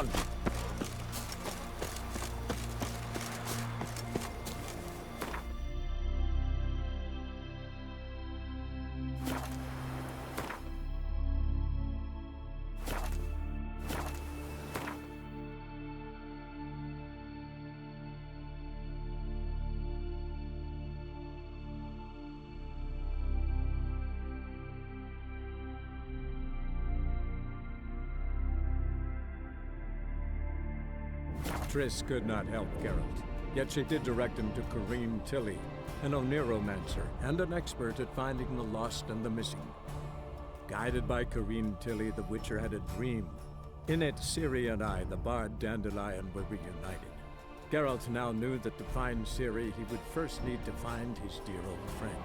on. Triss could not help Geralt, yet she did direct him to Corrine Tilly, an Oniromancer and an expert at finding the lost and the missing. Guided by Corrine Tilly, the Witcher had a dream. In it, Ciri and I, the bard Dandelion, were reunited. Geralt now knew that to find Ciri, he would first need to find his dear old friend.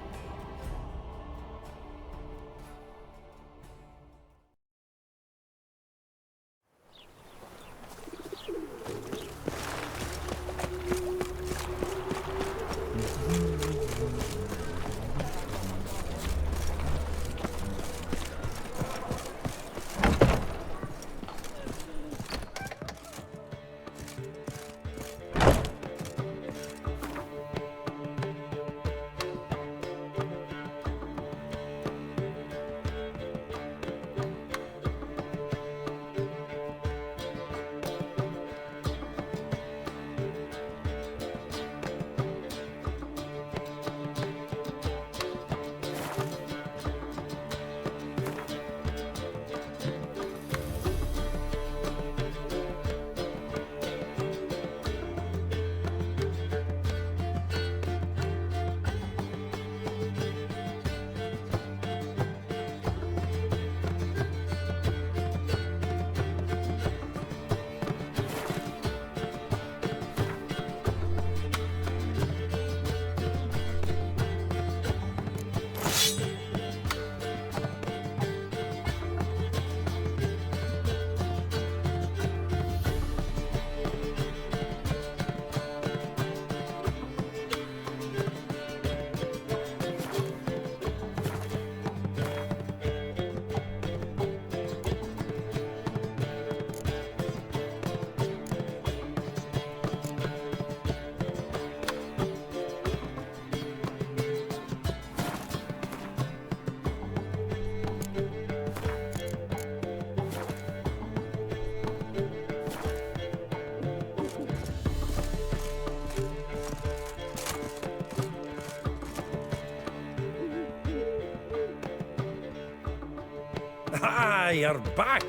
Ah, you're back!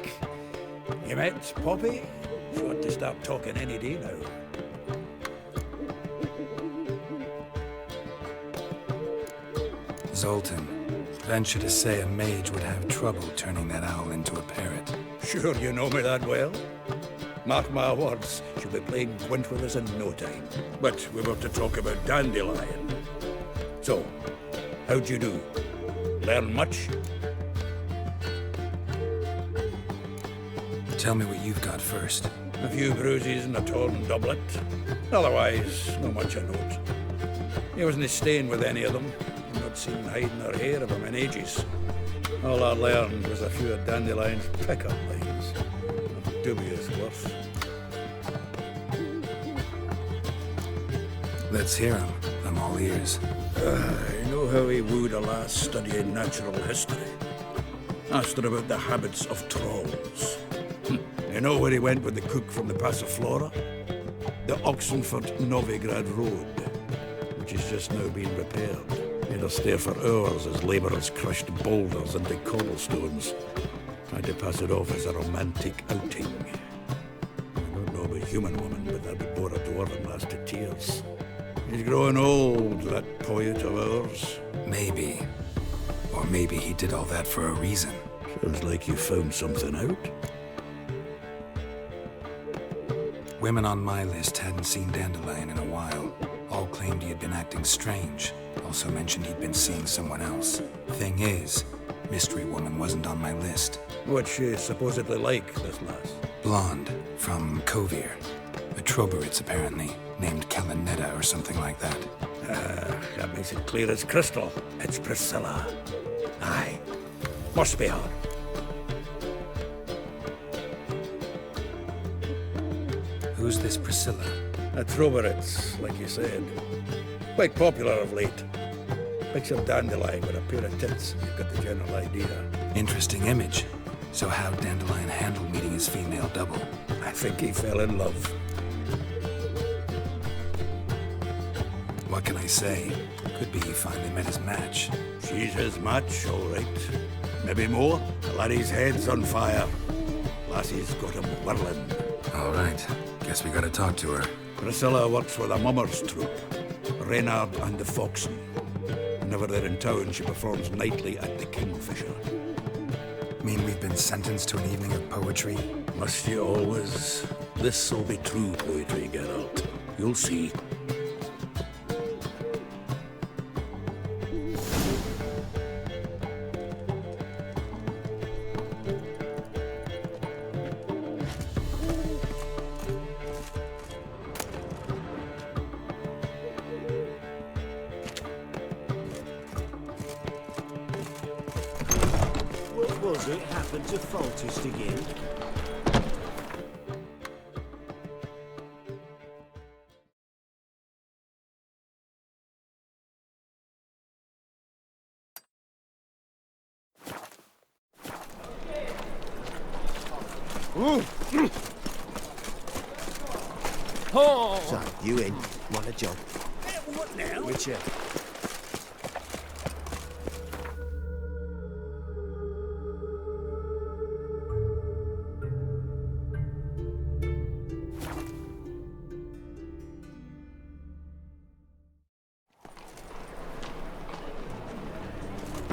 You met Poppy? She ought to start talking any day now. Zoltan, venture to say a mage would have trouble turning that owl into a parrot. Sure you know me that well? Mark my words, she'll be playing Gwent with us in no time. But we were to talk about Dandelion. So, how'd you do? Learn much? Tell me what you've got first. A few bruises and a torn doublet. Otherwise, not much a note. He wasn't staying with any of them. I've not seen hiding or hair of him in ages. All I learned was a few of Dandelion's pick-up lines. Of dubious worth. Let's hear him. I'm all ears. I know how he wooed a lass studying natural history. Asked her about the habits of trolls. You know where he went with the cook from the Passiflora? The Oxenford-Novigrad Road, which is just now being repaired. Made us stare for hours as labourers crushed boulders into cobblestones. Tried to pass it off as a romantic outing. I don't know about human woman, but that would bore a dwarven lass to tears. He's growing old, that poet of ours. Maybe. Or maybe he did all that for a reason. Sounds like you found something out. Women on my list hadn't seen Dandelion in a while. All claimed he had been acting strange. Also mentioned he'd been seeing someone else. Thing is, Mystery Woman wasn't on my list. What's she supposedly like, this lass? Blonde, from Kovir. A Troberits, apparently, named Kalanetta or something like that. That makes it clear as crystal. It's Priscilla. Aye. Must be her. Who's this Priscilla? A Troveritz, like you said. Quite popular of late. Picture Dandelion with a pair of tits, and you've got the general idea. Interesting image. So how'd Dandelion handle meeting his female double? I think he fell in love. What can I say? Could be he finally met his match. She's his match, all right. Maybe more. The laddie's head's on fire. Lassie's got him whirling. All right. Guess we gotta talk to her. Priscilla works with a mummers troupe, Reynard and the Foxen. Whenever they're in town, she performs nightly at the Kingfisher. Mean we've been sentenced to an evening of poetry? Must you always? This'll be true poetry, Geralt. You'll see. What was it happened to Foltest again? So, you in? Want a job? What now? Whichever.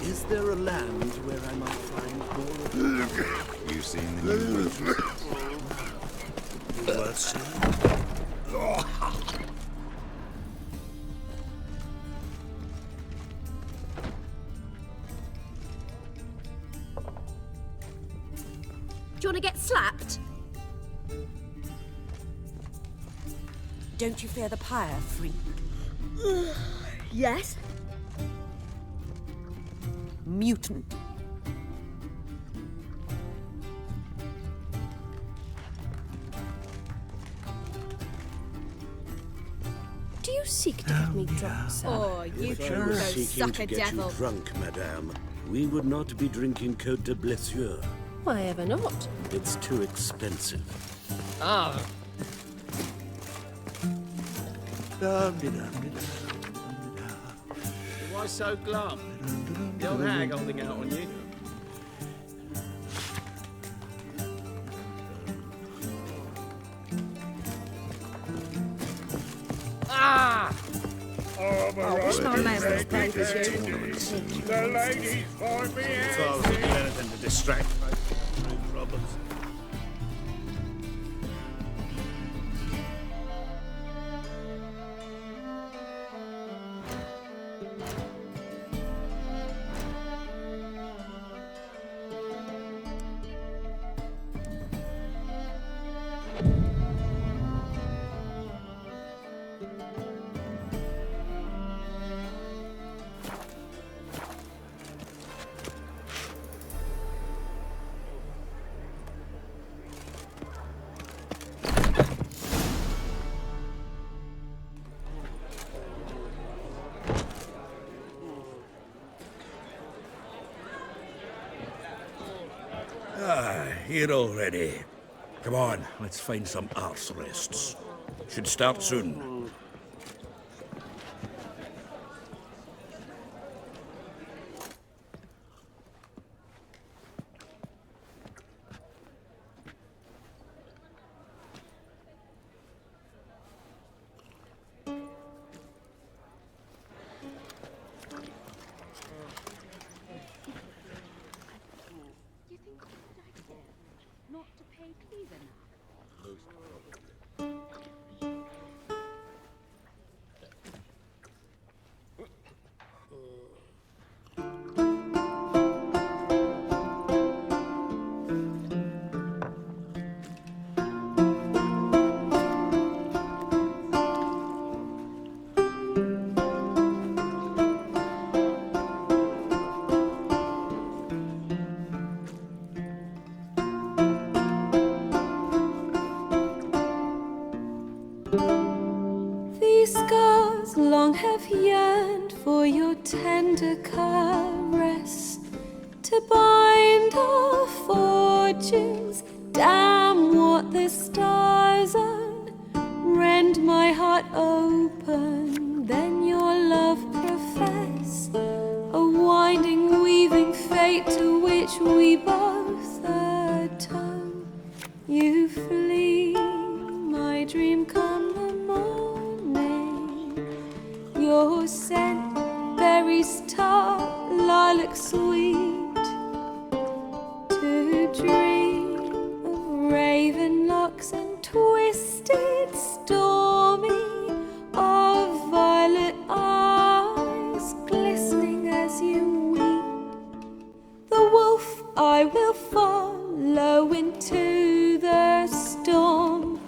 Is there a land where I might find more of You seen the new worth seeing? Do you want to get slapped? Don't you fear the pyre, freak? Yes. Mutant. Do you seek to get me drunk, sir? Oh, you If I can were go seeking suck to a get devil. you drunk, madame, we would not be drinking Côte de Blessure. Why ever not? It's too expensive. Ah. Why so glum? The old hag holding out on you. Ah! I wish my man was playing with you. The ladies find me Father would do anything to distract me. No problems. Here already. Come on, let's find some arse rests. Should start soon. yearned for your tender caress, to bind our fortunes. Damn what the stars own. Rend my heart open, then your love profess. A winding, weaving fate to which we both atone. You flee, my dream come the morning. Your scent, berries tart, lilac sweet. To dream of raven locks and twisted, stormy, of violet eyes glistening as you weep. The wolf I will follow into the storm,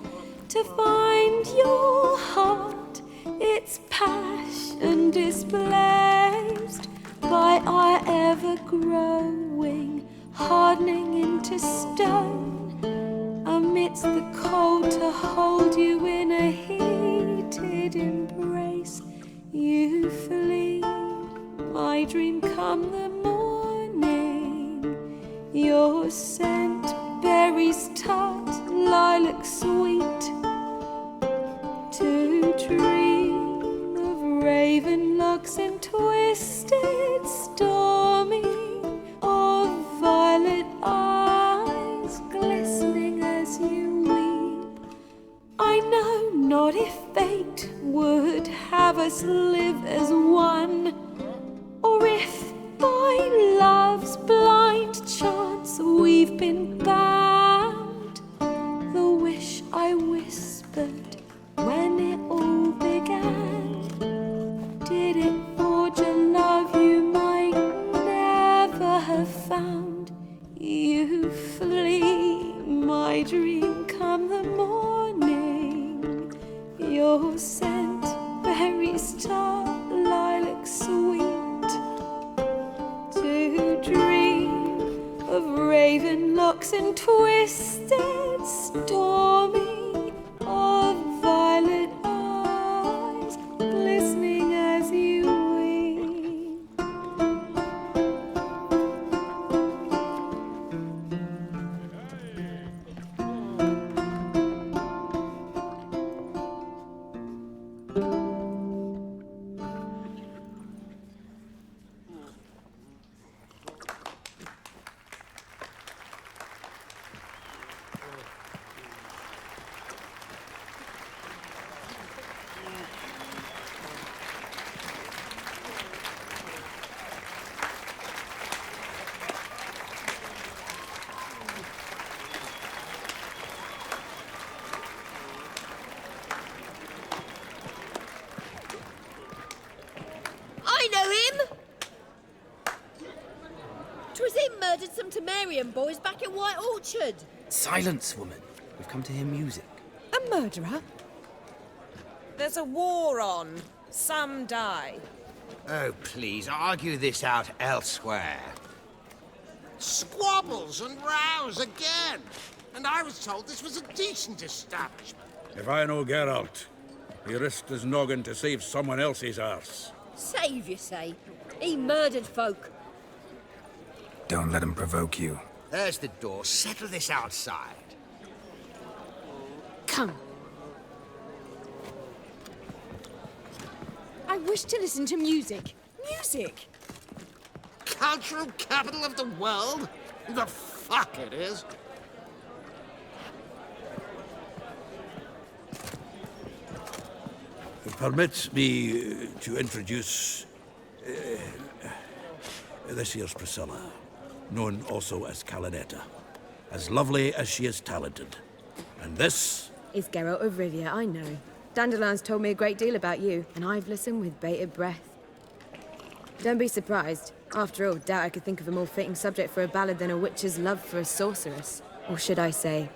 to find your heart, its passion displaced by our ever-growing, hardening into stone. Amidst the cold, to hold you in a heated embrace. You flee, my dream come the morning. Your scent, berries tart, lilac sweet. To dream of raven locks and twisted, stormy, of violet eyes glistening as you weep. I know not if fate would have us live as one, or if by love's blind chance we've been bound. The wish I whispered when it all began, did it forge a love you might never have found. You flee, my dream come the morning. Your scent, berries tart, lilac sweet. To dream of raven locks and twisted, stormy, of violet eyes glistening as you weep. I know him! 'Twas him murdered some Temerian boys back in White Orchard. Silence, woman. We've come to hear music. A murderer? There's a war on. Some die. Oh, please, argue this out elsewhere. Squabbles and rows again. And I was told this was a decent establishment. If I know Geralt, he risked his noggin to save someone else's arse. Save, you say? He murdered folk. Don't let him provoke you. There's the door. Settle this outside. Come. I wish to listen to music. Music! Cultural capital of the world? The fuck it is. Permit me to introduce this here's Priscilla, known also as Calinetta. As lovely as she is talented. And this is Geralt of Rivia, I know. Dandelion's told me a great deal about you, and I've listened with bated breath. Don't be surprised. After all, doubt I could think of a more fitting subject for a ballad than a witch's love for a sorceress. Or should I say,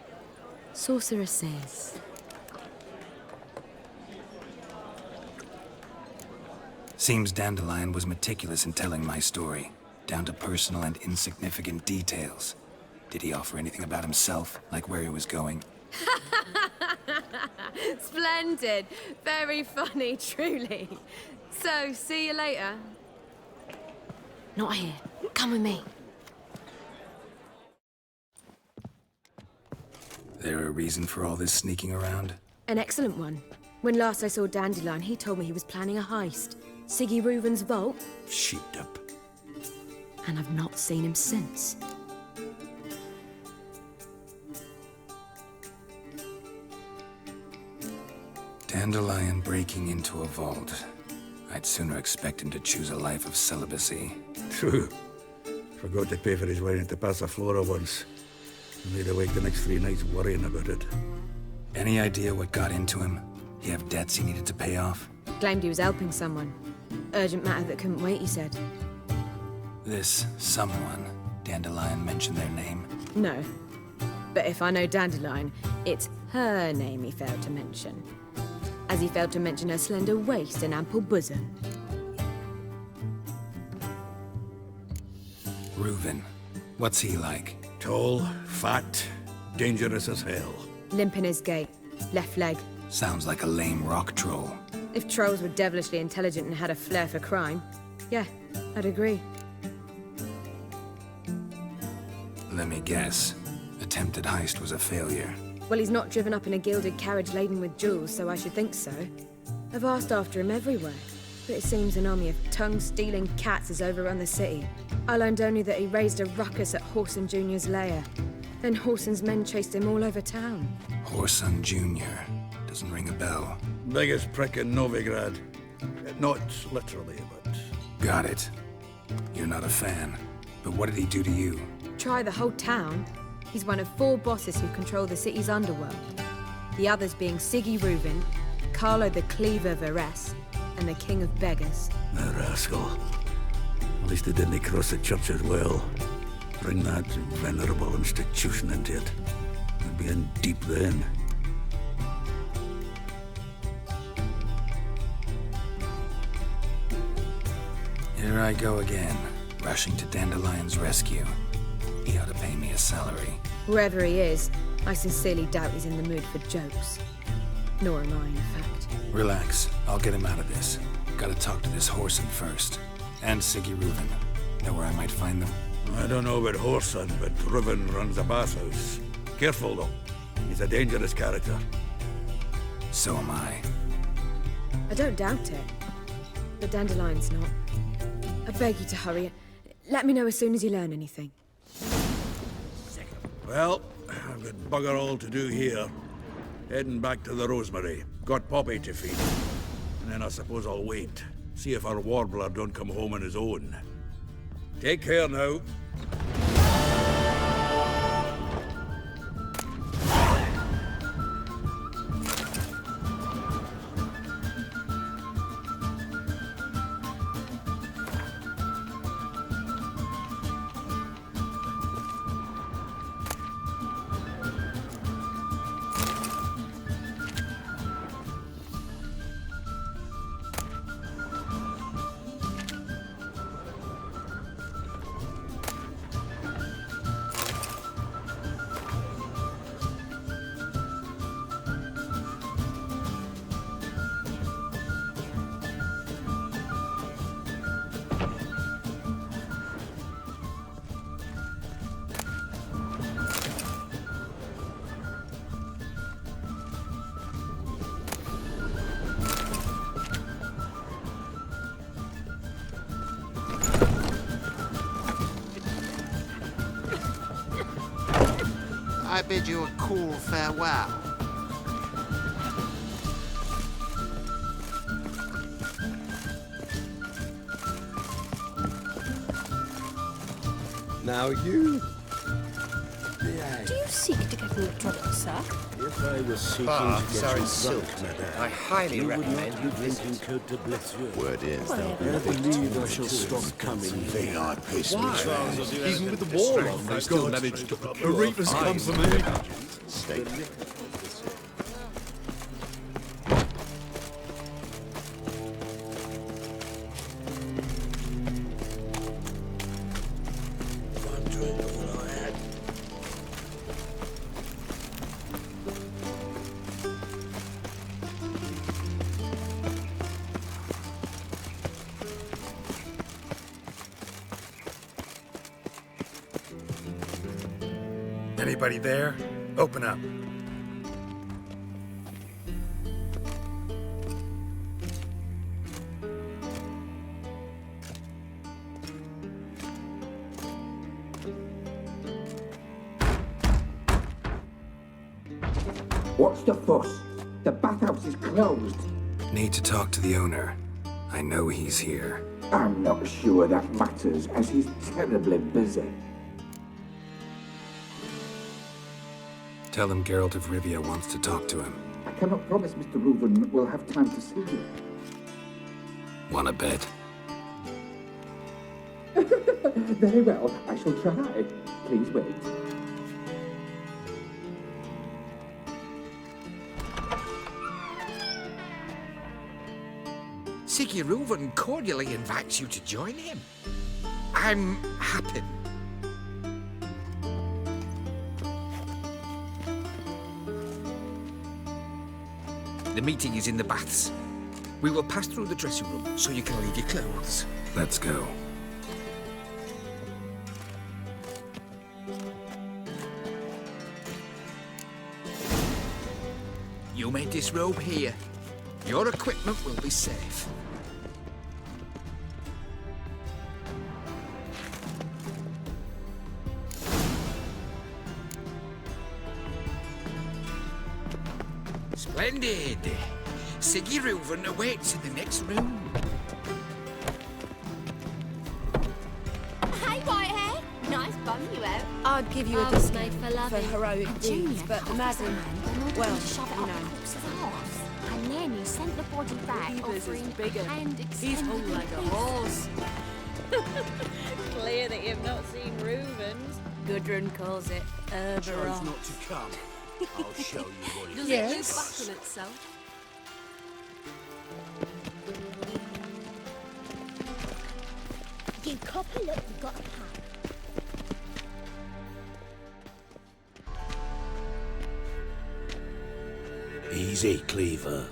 sorceresses. Seems Dandelion was meticulous in telling my story, down to personal and insignificant details. Did he offer anything about himself, like where he was going? Splendid. Very funny, truly. So, see you later. Not here. Come with me. There a reason for all this sneaking around? An excellent one. When last I saw Dandelion, he told me he was planning a heist. Siggy Reuven's vault. Sheeped up. And I've not seen him since. Dandelion breaking into a vault. I'd sooner expect him to choose a life of celibacy. True. Forgot to pay for his wedding to Passaflora once. Made awake the next 3 nights worrying about it. Any idea what got into him? He have debts he needed to pay off? Claimed he was helping someone. Urgent matter that couldn't wait, he said. This someone, Dandelion mentioned their name? No. But if I know Dandelion, it's her name he failed to mention. As he failed to mention her slender waist and ample bosom. Reuven. What's he like? Tall, fat, dangerous as hell. Limp in his gait. Left leg. Sounds like a lame rock troll. If trolls were devilishly intelligent and had a flair for crime, yeah, I'd agree. Let me guess. Attempted heist was a failure. Well, he's not driven up in a gilded carriage laden with jewels, so I should think so. I've asked after him everywhere, but it seems an army of tongue-stealing cats has overrun the city. I learned only that he raised a ruckus at Whoreson Jr.'s lair. Then Whoreson's men chased him all over town. Whoreson Jr. Doesn't ring a bell. Biggest prick in Novigrad. Not literally, but... Got it. You're not a fan. But what did he do to you? Try the whole town. He's one of 4 bosses who control the city's underworld. The others being Siggy Reuven, Carlo the Cleaver Varese, and the King of Beggars. The rascal. At least he didn't cross the church as well. Bring that venerable institution into it. We'd be in deep then. Here I go again, rushing to Dandelion's rescue. He ought to pay me a salary. Whoever he is, I sincerely doubt he's in the mood for jokes. Nor am I, in fact. Relax. I'll get him out of this. Gotta talk to this Whoreson first. And Siggy Reuven. Know where I might find them? I don't know about Whoreson, but Reuven runs a bathhouse. Careful, though. He's a dangerous character. So am I. I don't doubt it. But Dandelion's not. I beg you to hurry. Let me know as soon as you learn anything. Well, I've got bugger all to do here. Heading back to the Rosemary. Got Poppy to feed. And then I suppose I'll wait. See if our warbler don't come home on his own. Take care now. I bid you a cool farewell. Now you... Do you seek to get me drunk, sir? If I was seeking Baths to get are you in drunk, silk. madame, I highly you would recommend not you be visit. drinking Côte de Blessure. Word is, Well, they'll I be believe I shall stop coming here. Even with the war on, they still managed to procure. Reapers come for me. Steak. One drink all I had. Anybody there? Open up. What's the fuss? The bathhouse is closed. Need to talk to the owner. I know he's here. I'm not sure that matters, as he's terribly busy. Tell him Geralt of Rivia wants to talk to him. I cannot promise Mr. Reuven will have time to see you. Wanna bet? Very well, I shall try. Please wait. Siggy Reuven cordially invites you to join him. I'm happy. The meeting is in the baths. We will pass through the dressing room so you can leave your clothes. Let's go. You may disrobe here. Your equipment will be safe. Splendid! Siggy Reuven awaits in the next room. Hey, Whitehair! Nice bum you have. I'd give you a discount for heroic deeds, but Madam, well, you know. And then he sent the body back, offering bigger and He's hung like a horse. Clear that you've not seen Reuven's. Gudrun calls it Chose not to come. I'll show you what Does it it is. loop back on itself? You copper, look, you've got a pack. Easy, Cleaver.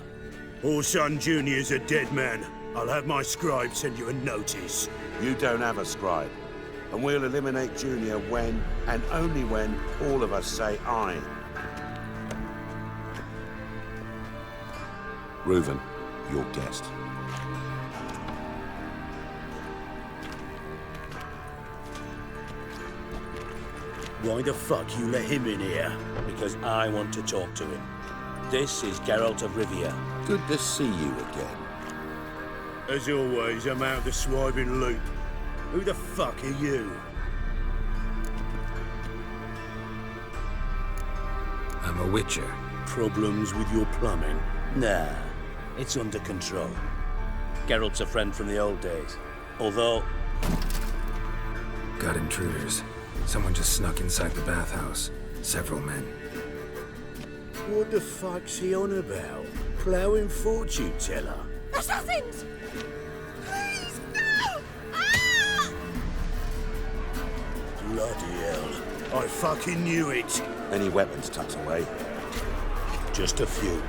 Orson Jr.'s a dead man. I'll have my scribe send you a notice. You don't have a scribe. And we'll eliminate Junior when, and only when, all of us say aye. Reuven, your guest. Why the fuck you let him in here? Because I want to talk to him. This is Geralt of Rivia. Good to see you again. As always, I'm out of the swiping loop. Who the fuck are you? I'm a witcher. Problems with your plumbing? Nah, it's under control. Geralt's a friend from the old days. Although... Got intruders. Someone just snuck inside the bathhouse. Several men. What the fuck's he on about? Ploughing fortune teller? Assassins! Please, no! Ah! Bloody hell. I fucking knew it. Any weapons tucked away? Just a few.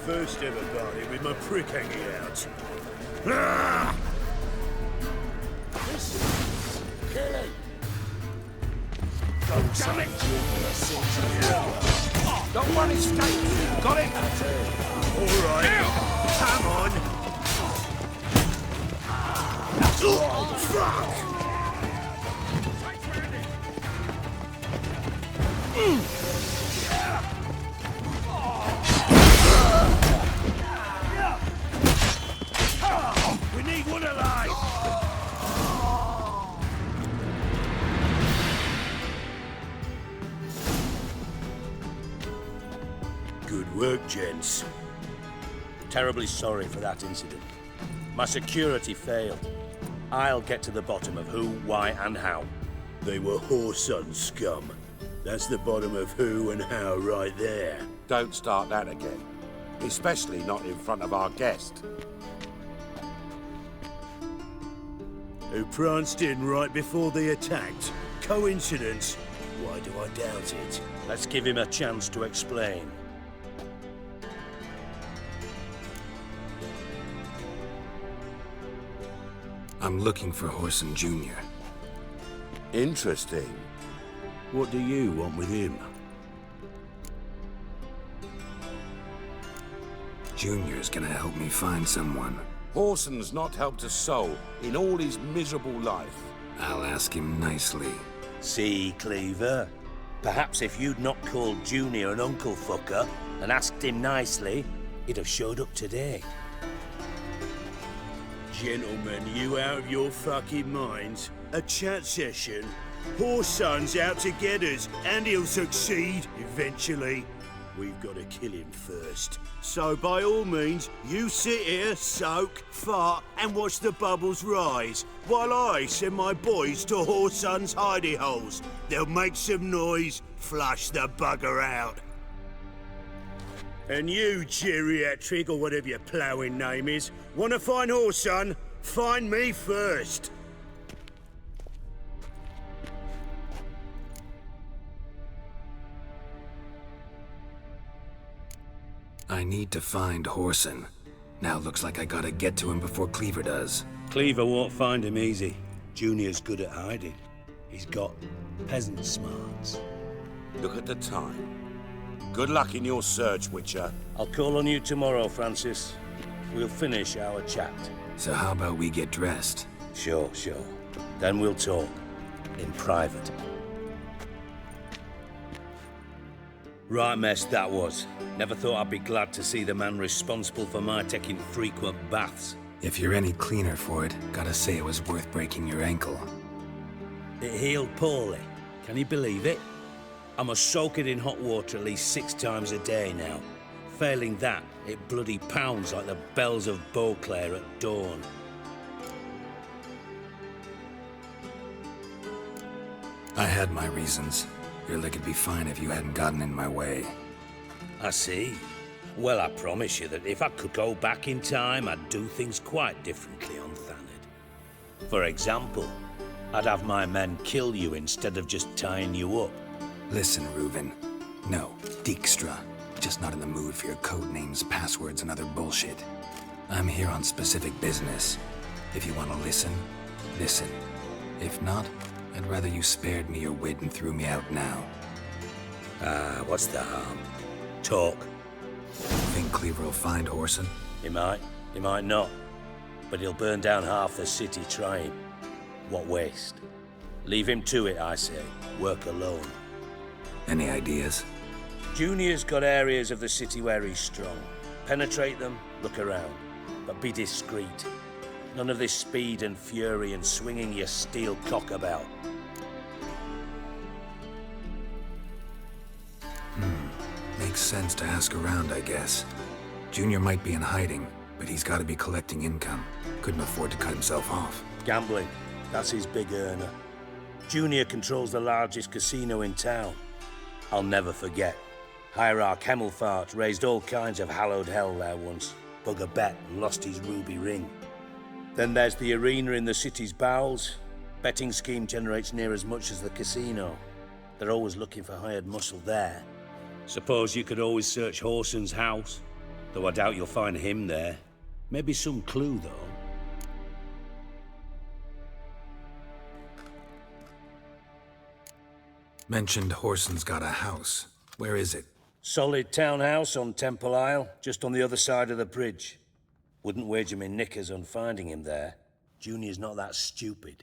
First ever party with my prick hanging out. Ah! Kill him! Damn it! Don't worry, stay. Got it? All right. Come on. Oh, fuck! We need one alive! Good work, gents. Terribly sorry for that incident. My security failed. I'll get to the bottom of who, why, and how. They were whoreson scum. That's the bottom of who and how right there. Don't start that again. Especially not in front of our guest. Who pranced in right before they attacked. Coincidence? Why do I doubt it? Let's give him a chance to explain. I'm looking for Horson Jr. Interesting. What do you want with him? Junior's gonna help me find someone. Horson's not helped a soul in all his miserable life. I'll ask him nicely. See, Cleaver? Perhaps if you'd not called Junior an uncle fucker and asked him nicely, he'd have showed up today. Gentlemen, you out of your fucking minds? A chat session? Horson's out to get us, and he'll succeed eventually. We've got to kill him first. So by all means, you sit here, soak, fart, and watch the bubbles rise, while I send my boys to Horson's hidey holes. They'll make some noise, flush the bugger out. And you, geriatric, or whatever your ploughing name is, want to find Horson? Find me first. I need to find Horson. Now looks like I gotta get to him before Cleaver does. Cleaver won't find him easy. Junior's good at hiding. He's got peasant smarts. Look at the time. Good luck in your search, Witcher. I'll call on you tomorrow, Francis. We'll finish our chat. So how about we get dressed? Sure. Then we'll talk. In private. Right mess that was. Never thought I'd be glad to see the man responsible for my taking frequent baths. If you're any cleaner for it, gotta say it was worth breaking your ankle. It healed poorly. Can you believe it? I must soak it in hot water at least 6 times a day now. Failing that, it bloody pounds like the bells of Beauclair at dawn. I had my reasons. Your leg would be fine if you hadn't gotten in my way. I see. Well, I promise you that if I could go back in time, I'd do things quite differently on Thanedd. For example, I'd have my men kill you instead of just tying you up. Listen, Reuven. No, Dijkstra. Just not in the mood for your code names, passwords, and other bullshit. I'm here on specific business. If you want to listen, listen. If not, I'd rather you spared me your wit and threw me out now. What's the harm? Talk. Think Cleaver will find Horson? He might not. But he'll burn down half the city trying. What waste? Leave him to it, I say. Work alone. Any ideas? Junior's got areas of the city where he's strong. Penetrate them, look around. But be discreet. None of this speed and fury and swinging your steel cock about. Makes sense to ask around, I guess. Junior might be in hiding, but he's got to be collecting income. Couldn't afford to cut himself off. Gambling. That's his big earner. Junior controls the largest casino in town. I'll never forget. Hierarch Hemmelfart raised all kinds of hallowed hell there once. Bug a bet and lost his ruby ring. Then there's the arena in the city's bowels. Betting scheme generates near as much as the casino. They're always looking for hired muscle there. Suppose you could always search Horson's house, though I doubt you'll find him there. Maybe some clue, though. Mentioned Horson's got a house. Where is it? Solid townhouse on Temple Isle, just on the other side of the bridge. Wouldn't wager me knickers on finding him there. Junior's not that stupid.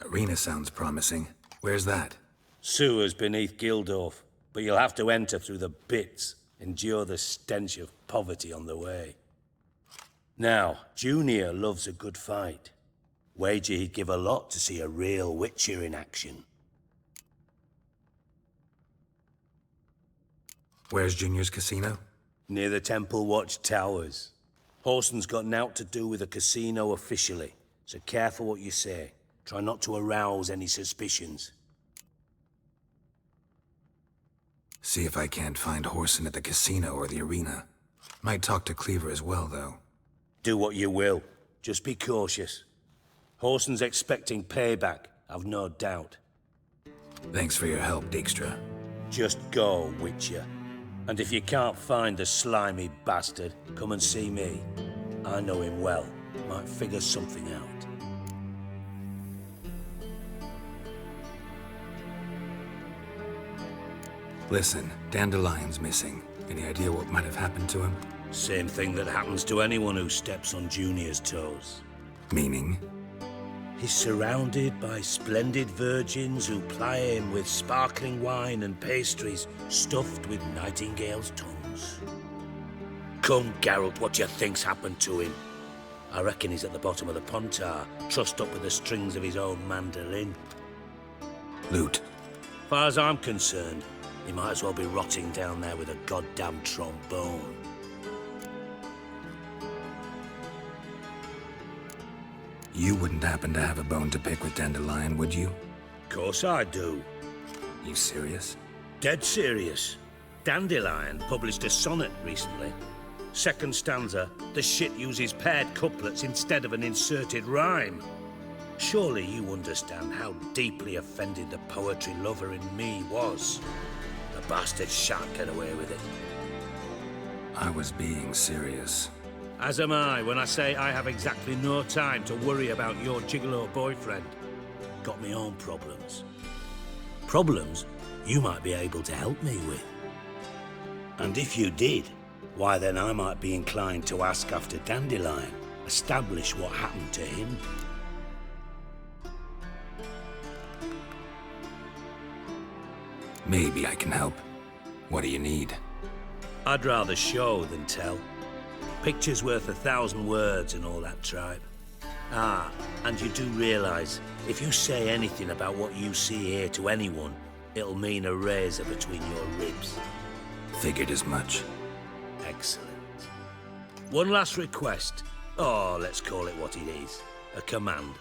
Arena sounds promising. Where's that? Sewers beneath Gildorf, but you'll have to enter through the bits, endure the stench of poverty on the way. Now, Junior loves a good fight. Wager he'd give a lot to see a real Witcher in action. Where's Junior's casino? Near the Temple Watch Towers. Horson's got nought to do with the casino officially, so careful what you say. Try not to arouse any suspicions. See if I can't find Horson at the casino or the arena. Might talk to Cleaver as well, though. Do what you will. Just be cautious. Horson's expecting payback, I've no doubt. Thanks for your help, Dijkstra. Just go, Witcher. And if you can't find the slimy bastard, come and see me. I know him well. Might figure something out. Listen, Dandelion's missing. Any idea what might have happened to him? Same thing that happens to anyone who steps on Junior's toes. Meaning? He's surrounded by splendid virgins who ply him with sparkling wine and pastries stuffed with nightingales' tongues. Come, Geralt, what do you think's happened to him? I reckon he's at the bottom of the Pontar, trussed up with the strings of his own mandolin. Loot. Far as I'm concerned, he might as well be rotting down there with a goddamn trombone. You wouldn't happen to have a bone to pick with Dandelion, would you? Course I do. You serious? Dead serious. Dandelion published a sonnet recently. Second stanza, the shit uses paired couplets instead of an inserted rhyme. Surely you understand how deeply offended the poetry lover in me was. The bastard shan't get away with it. I was being serious. As am I when I say I have exactly no time to worry about your gigolo boyfriend. Got me own problems. Problems you might be able to help me with. And if you did, why then I might be inclined to ask after Dandelion, establish what happened to him. Maybe I can help. What do you need? I'd rather show than tell. Picture's worth 1,000 words and all that tripe. Ah, and you do realise, if you say anything about what you see here to anyone, it'll mean a razor between your ribs. Figured as much. Excellent. One last request. Oh, let's call it what it is. A command.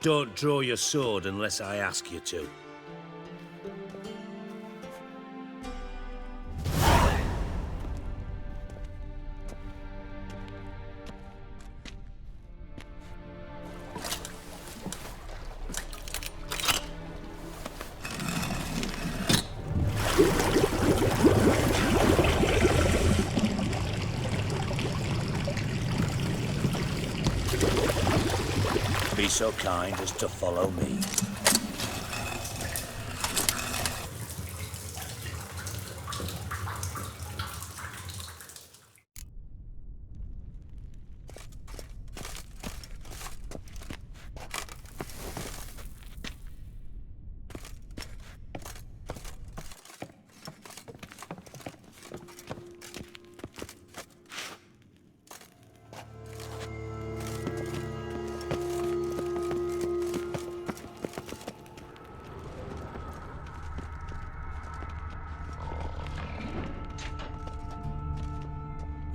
Don't draw your sword unless I ask you to. Be so kind as to follow me.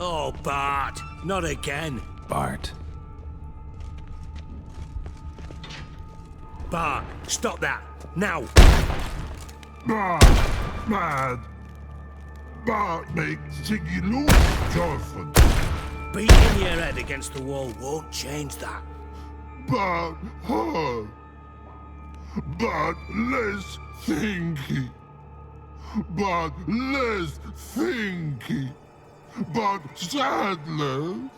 Oh, Bart! Not again! Bart. Bart, stop that! Now! Bart! Mad! Bart make Ziggy lose, Jorfin. Beating your head against the wall won't change that. Bart hard. Bart less thinky. Bart less thinky. But sadness.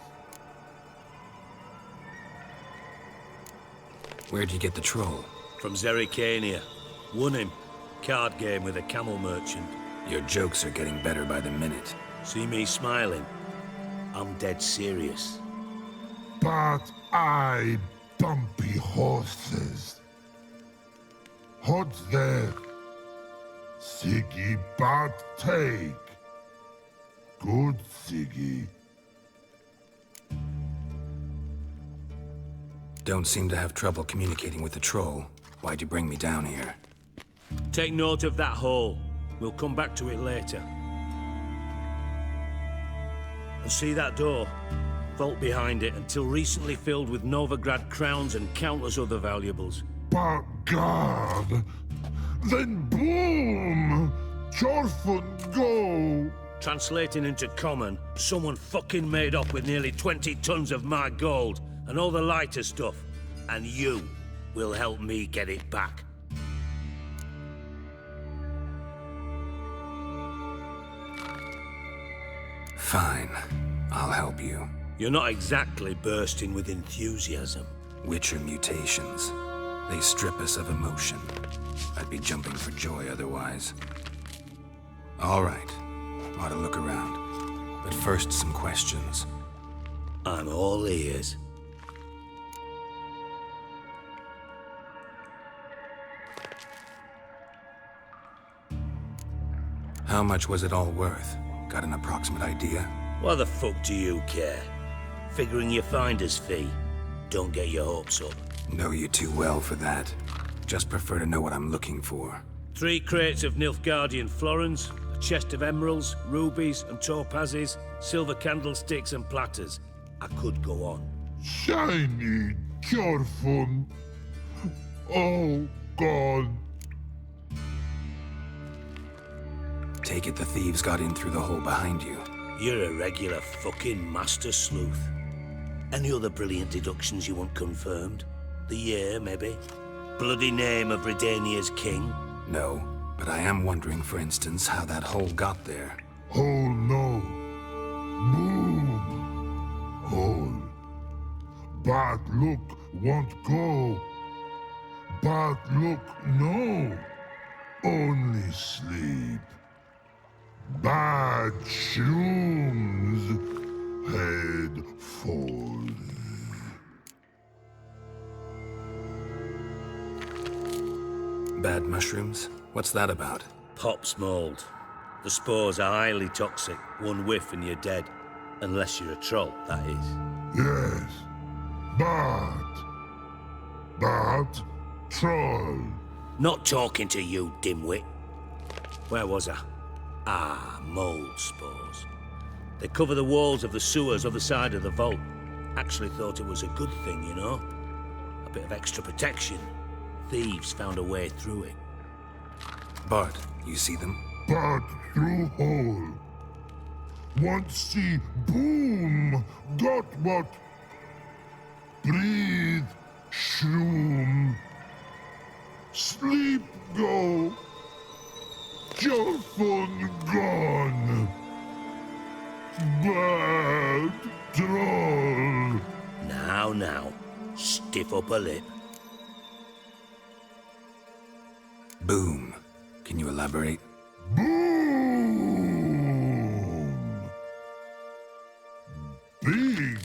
Where'd you get the troll? From Zerrikania. Won him. Card game with a camel merchant. Your jokes are getting better by the minute. See me smiling? I'm dead serious. But I bumpy horses. What's there? Siggy Bart take. Good, Siggy. Don't seem to have trouble communicating with the troll. Why'd you bring me down here? Take note of that hole. We'll come back to it later. And see that door? Vault behind it, until recently filled with Novigrad crowns and countless other valuables. But God! Then boom! Jorfin go! Translating into common, someone fucking made off with nearly 20 tons of my gold, and all the lighter stuff. And you. will help me get it back. Fine. I'll help you. You're not exactly bursting with enthusiasm. Witcher mutations. They strip us of emotion. I'd be jumping for joy otherwise. All right. Ought to look around. But first, some questions. I'm all ears. How much was it all worth? Got an approximate idea? Why the fuck do you care? Figuring your finder's fee. Don't get your hopes up. Know you too well for that. Just prefer to know what I'm looking for. 3 crates of Nilfgaardian florins, a chest of emeralds, rubies and topazes, silver candlesticks and platters. I could go on. Shiny, careful. Oh, God. Take it the thieves got in through the hole behind you. You're a regular fucking master sleuth. Any other brilliant deductions you want confirmed? The year, maybe? Bloody name of Redania's king? No, but I am wondering, for instance, how that hole got there. Hole, no. Boom. Hole. Bad look, won't go. Bad look, no. Only sleep. Bad shrooms. Head falling. Bad mushrooms? What's that about? Pop's mold. The spores are highly toxic. One whiff and you're dead. Unless you're a troll, that is. Yes. Bad. Bad troll. Not talking to you, dimwit. Where was I? Ah, mold spores. They cover the walls of the sewers other side of the vault. Actually thought it was a good thing, you know? A bit of extra protection. Thieves found a way through it. Bart, you see them? Bad through hole. Want see boom. Got what? Breathe. Shroom. Sleep go. Your phone gone. Bad troll. Now, stiff up a lip. Boom. Can you elaborate? Boom. Big.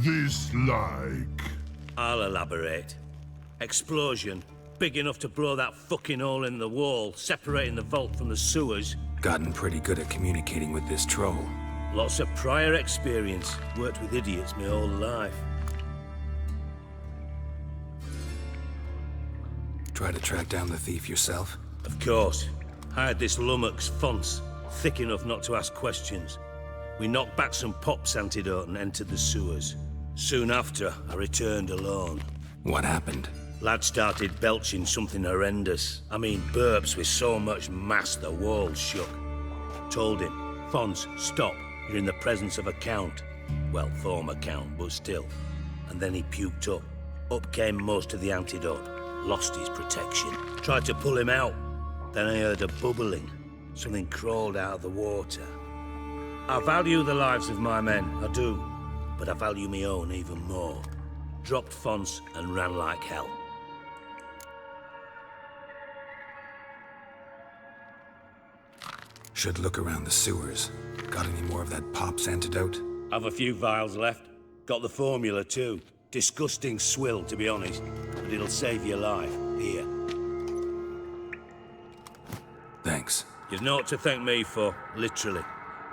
This like. I'll elaborate. Explosion. Big enough to blow that fucking hole in the wall, separating the vault from the sewers. Gotten pretty good at communicating with this troll. Lots of prior experience. Worked with idiots my whole life. Try to track down the thief yourself? Of course. Hired this lummox, Fonce, thick enough not to ask questions. We knocked back some Pop's antidote and entered the sewers. Soon after, I returned alone. What happened? Lad started belching something horrendous. I mean, burps with so much mass the walls shook. Told him, Fonce, stop. You're in the presence of a count. Well, former count, but still. And then he puked up. Up came most of the antidote. Lost his protection. Tried to pull him out. Then I heard a bubbling. Something crawled out of the water. I value the lives of my men, I do. But I value my own even more. Dropped Fonce and ran like hell. Should look around the sewers. Got any more of that Pop's antidote? Have a few vials left. Got the formula too. Disgusting swill, to be honest. But it'll save your life. Here. Thanks. You've naught to thank me for, literally.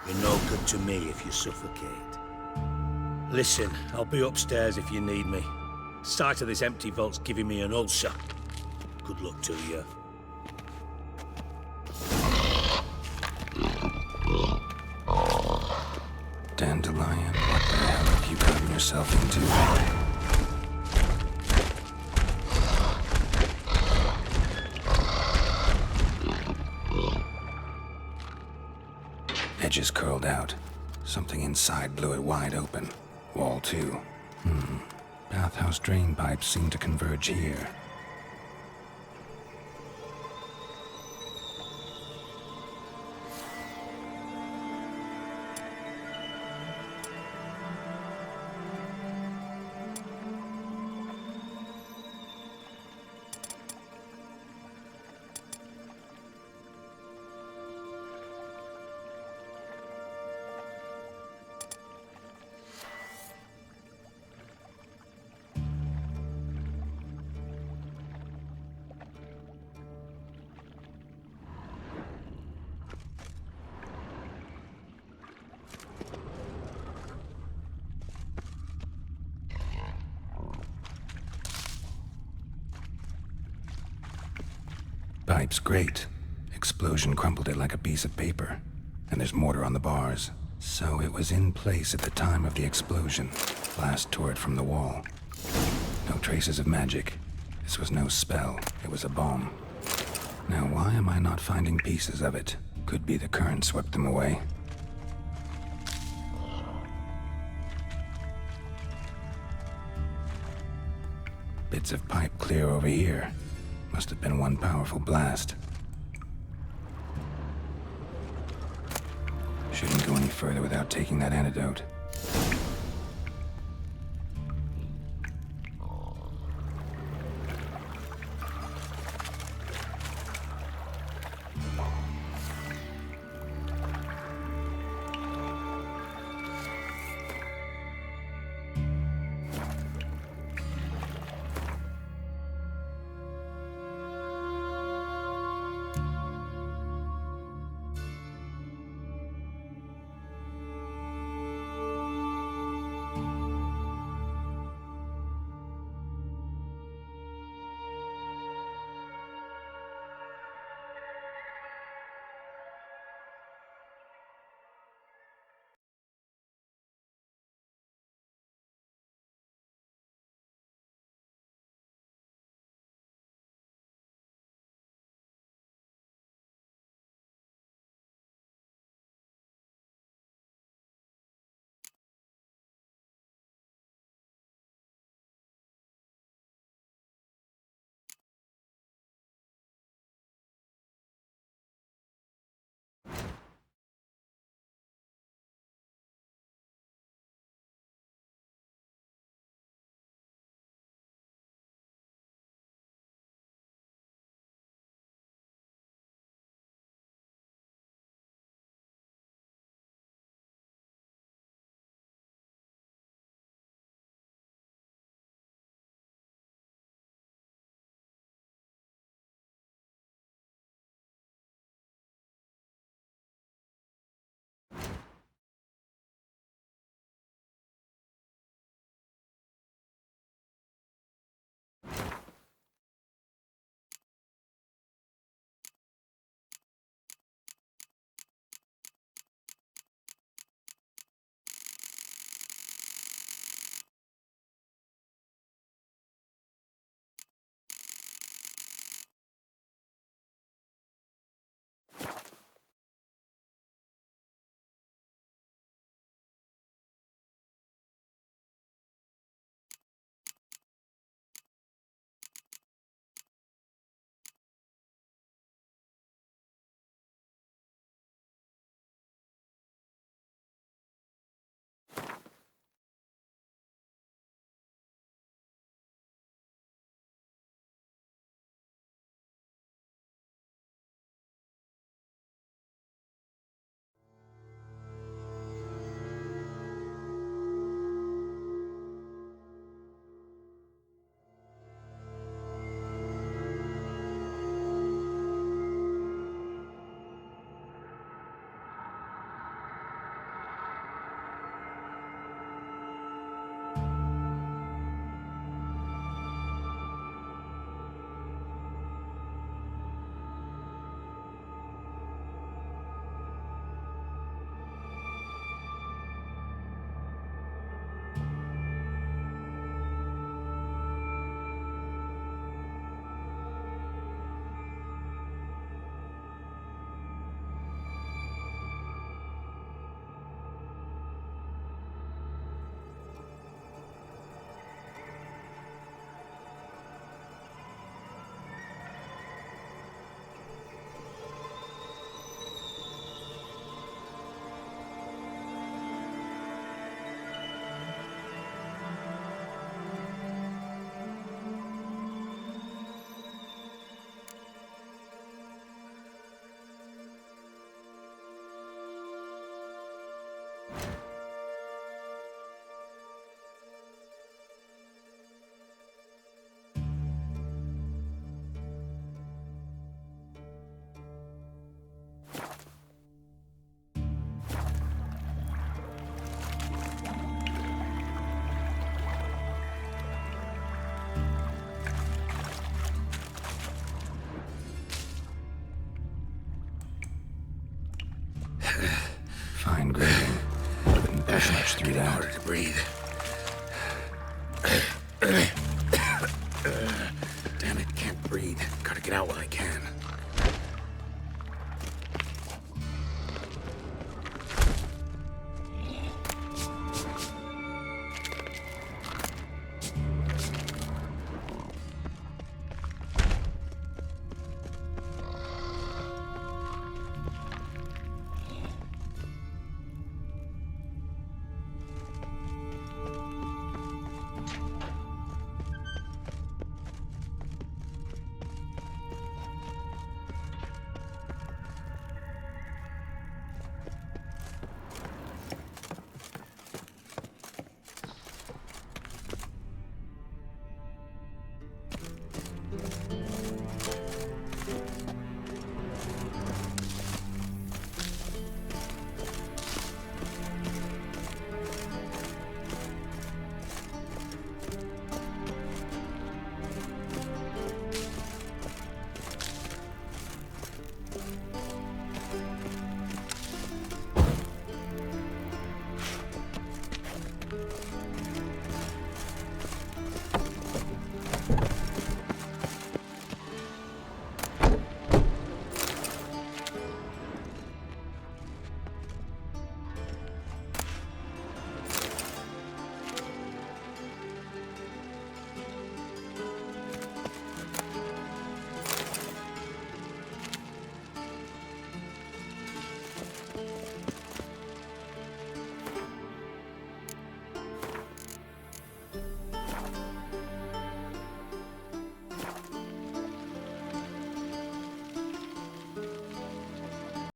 You're no good to me if you suffocate. Listen, I'll be upstairs if you need me. Sight of this empty vault's giving me an ulcer. Good luck to you. Dandelion, what the hell have you gotten yourself into? Edges curled out. Something inside blew it wide open. Wall too. bathhouse drain pipes seem to converge here. Pipe's great. Explosion crumpled it like a piece of paper. And there's mortar on the bars. So it was in place at the time of the explosion. Blast tore it from the wall. No traces of magic. This was no spell. It was a bomb. Now why am I not finding pieces of it? Could be the current swept them away. Bits of pipe clear over here. Must have been one powerful blast. Shouldn't go any further without taking that antidote.